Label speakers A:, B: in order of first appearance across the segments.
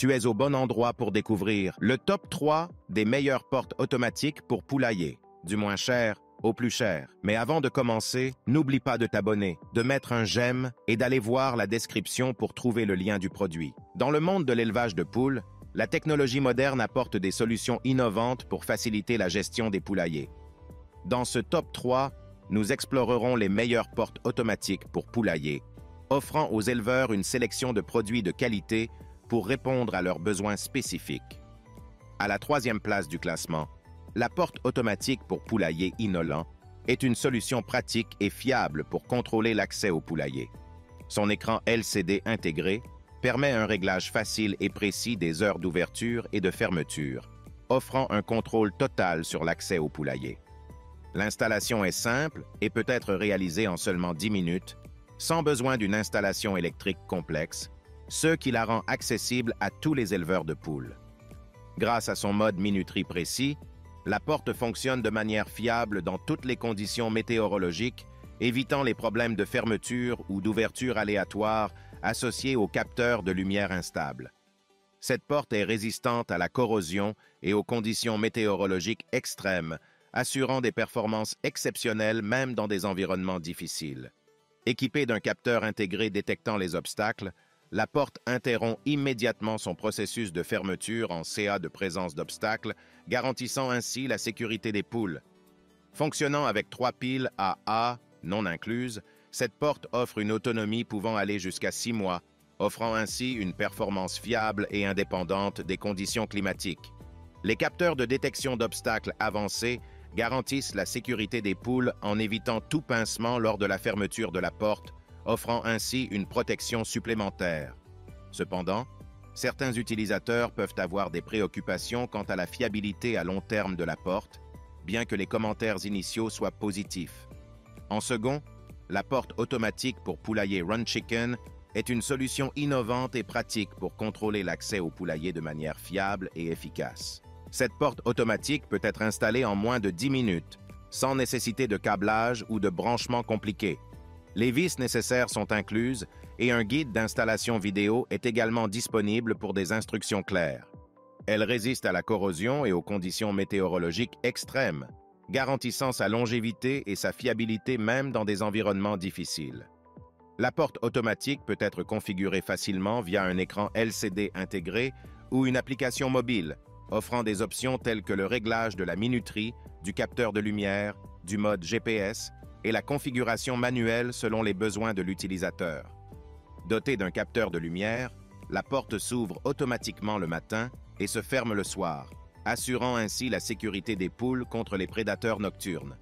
A: Tu es au bon endroit pour découvrir le top 3 des meilleures portes automatiques pour poulailler, du moins cher au plus cher. Mais avant de commencer, n'oublie pas de t'abonner, de mettre un j'aime et d'aller voir la description pour trouver le lien du produit. Dans le monde de l'élevage de poules, la technologie moderne apporte des solutions innovantes pour faciliter la gestion des poulaillers. Dans ce top 3, nous explorerons les meilleures portes automatiques pour poulailler, offrant aux éleveurs une sélection de produits de qualité pour répondre à leurs besoins spécifiques. À la 3e place du classement, la porte automatique pour poulailler Inolant est une solution pratique et fiable pour contrôler l'accès au poulailler. Son écran LCD intégré permet un réglage facile et précis des heures d'ouverture et de fermeture, offrant un contrôle total sur l'accès au poulailler. L'installation est simple et peut être réalisée en seulement 10 minutes, sans besoin d'une installation électrique complexe, ce qui la rend accessible à tous les éleveurs de poules. Grâce à son mode minuterie précis, la porte fonctionne de manière fiable dans toutes les conditions météorologiques, évitant les problèmes de fermeture ou d'ouverture aléatoire associés aux capteurs de lumière instables. Cette porte est résistante à la corrosion et aux conditions météorologiques extrêmes, assurant des performances exceptionnelles même dans des environnements difficiles. Équipée d'un capteur intégré détectant les obstacles, la porte interrompt immédiatement son processus de fermeture en CA de présence d'obstacles, garantissant ainsi la sécurité des poules. Fonctionnant avec 3 piles AA, non incluses, cette porte offre une autonomie pouvant aller jusqu'à 6 mois, offrant ainsi une performance fiable et indépendante des conditions climatiques. Les capteurs de détection d'obstacles avancés garantissent la sécurité des poules en évitant tout pincement lors de la fermeture de la porte, offrant ainsi une protection supplémentaire. Cependant, certains utilisateurs peuvent avoir des préoccupations quant à la fiabilité à long terme de la porte, bien que les commentaires initiaux soient positifs. En second, la porte automatique pour poulailler Run Chicken est une solution innovante et pratique pour contrôler l'accès au poulailler de manière fiable et efficace. Cette porte automatique peut être installée en moins de 10 minutes, sans nécessité de câblage ou de branchement compliqué. Les vis nécessaires sont incluses et un guide d'installation vidéo est également disponible pour des instructions claires. Elle résiste à la corrosion et aux conditions météorologiques extrêmes, garantissant sa longévité et sa fiabilité même dans des environnements difficiles. La porte automatique peut être configurée facilement via un écran LCD intégré ou une application mobile, offrant des options telles que le réglage de la minuterie, du capteur de lumière, du mode GPS, et la configuration manuelle selon les besoins de l'utilisateur. Dotée d'un capteur de lumière, la porte s'ouvre automatiquement le matin et se ferme le soir, assurant ainsi la sécurité des poules contre les prédateurs nocturnes.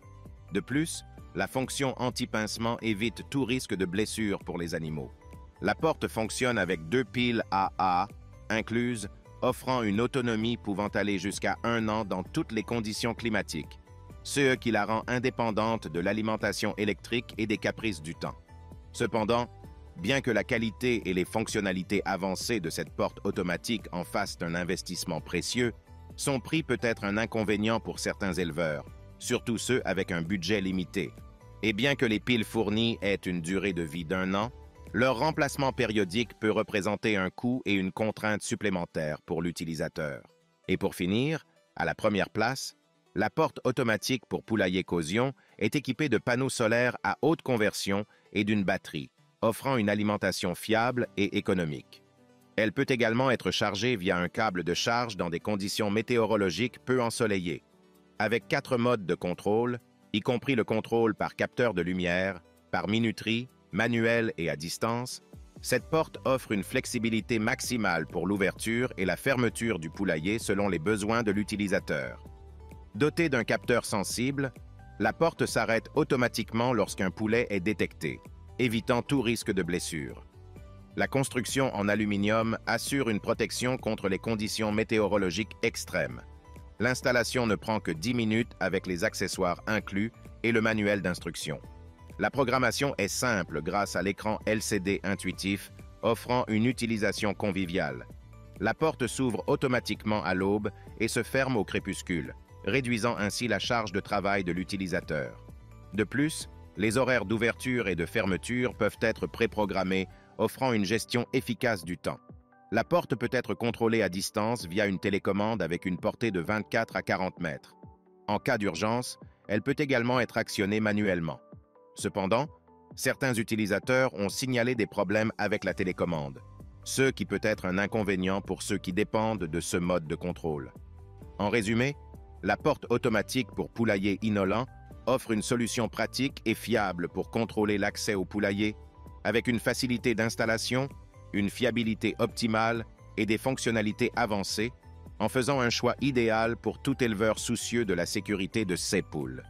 A: De plus, la fonction anti-pincement évite tout risque de blessure pour les animaux. La porte fonctionne avec 2 piles AA incluses, offrant une autonomie pouvant aller jusqu'à 1 an dans toutes les conditions climatiques, ce qui la rend indépendante de l'alimentation électrique et des caprices du temps. Cependant, bien que la qualité et les fonctionnalités avancées de cette porte automatique en fassent un investissement précieux, son prix peut être un inconvénient pour certains éleveurs, surtout ceux avec un budget limité. Et bien que les piles fournies aient une durée de vie d'1 an, leur remplacement périodique peut représenter un coût et une contrainte supplémentaire pour l'utilisateur. Et pour finir, à la première place, la porte automatique pour poulailler Causion est équipée de panneaux solaires à haute conversion et d'une batterie, offrant une alimentation fiable et économique. Elle peut également être chargée via un câble de charge dans des conditions météorologiques peu ensoleillées. Avec 4 modes de contrôle, y compris le contrôle par capteur de lumière, par minuterie, manuel et à distance, cette porte offre une flexibilité maximale pour l'ouverture et la fermeture du poulailler selon les besoins de l'utilisateur. Dotée d'un capteur sensible, la porte s'arrête automatiquement lorsqu'un poulet est détecté, évitant tout risque de blessure. La construction en aluminium assure une protection contre les conditions météorologiques extrêmes. L'installation ne prend que 10 minutes avec les accessoires inclus et le manuel d'instruction. La programmation est simple grâce à l'écran LCD intuitif, offrant une utilisation conviviale. La porte s'ouvre automatiquement à l'aube et se ferme au crépuscule, réduisant ainsi la charge de travail de l'utilisateur. De plus, les horaires d'ouverture et de fermeture peuvent être préprogrammés, offrant une gestion efficace du temps. La porte peut être contrôlée à distance via une télécommande avec une portée de 24 à 40 mètres. En cas d'urgence, elle peut également être actionnée manuellement. Cependant, certains utilisateurs ont signalé des problèmes avec la télécommande, ce qui peut être un inconvénient pour ceux qui dépendent de ce mode de contrôle. En résumé, la porte automatique pour poulailler Inolant offre une solution pratique et fiable pour contrôler l'accès au poulailler, avec une facilité d'installation, une fiabilité optimale et des fonctionnalités avancées, en faisant un choix idéal pour tout éleveur soucieux de la sécurité de ses poules.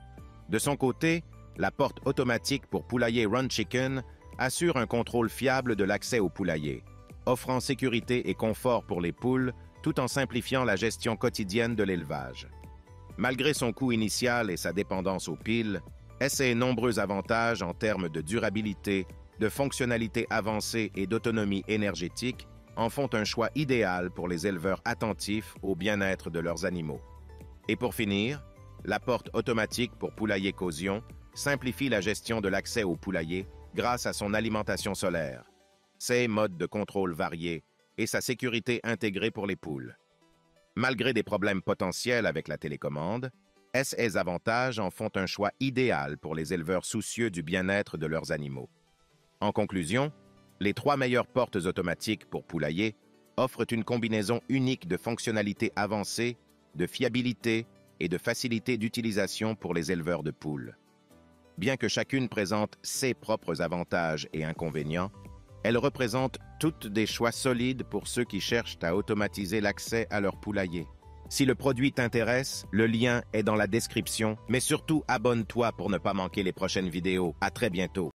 A: De son côté, la porte automatique pour poulailler Run Chicken assure un contrôle fiable de l'accès au poulailler, offrant sécurité et confort pour les poules tout en simplifiant la gestion quotidienne de l'élevage. Malgré son coût initial et sa dépendance aux piles, SE a nombreux avantages en termes de durabilité, de fonctionnalités avancées et d'autonomie énergétique en font un choix idéal pour les éleveurs attentifs au bien-être de leurs animaux. Et pour finir, la porte automatique pour poulailler Causion simplifie la gestion de l'accès au poulailler grâce à son alimentation solaire, ses modes de contrôle variés et sa sécurité intégrée pour les poules. Malgré des problèmes potentiels avec la télécommande, SE's avantages en font un choix idéal pour les éleveurs soucieux du bien-être de leurs animaux. En conclusion, les 3 meilleures portes automatiques pour poulailler offrent une combinaison unique de fonctionnalités avancées, de fiabilité et de facilité d'utilisation pour les éleveurs de poules. Bien que chacune présente ses propres avantages et inconvénients, elles représentent toutes des choix solides pour ceux qui cherchent à automatiser l'accès à leur poulailler. Si le produit t'intéresse, le lien est dans la description, mais surtout abonne-toi pour ne pas manquer les prochaines vidéos. À très bientôt.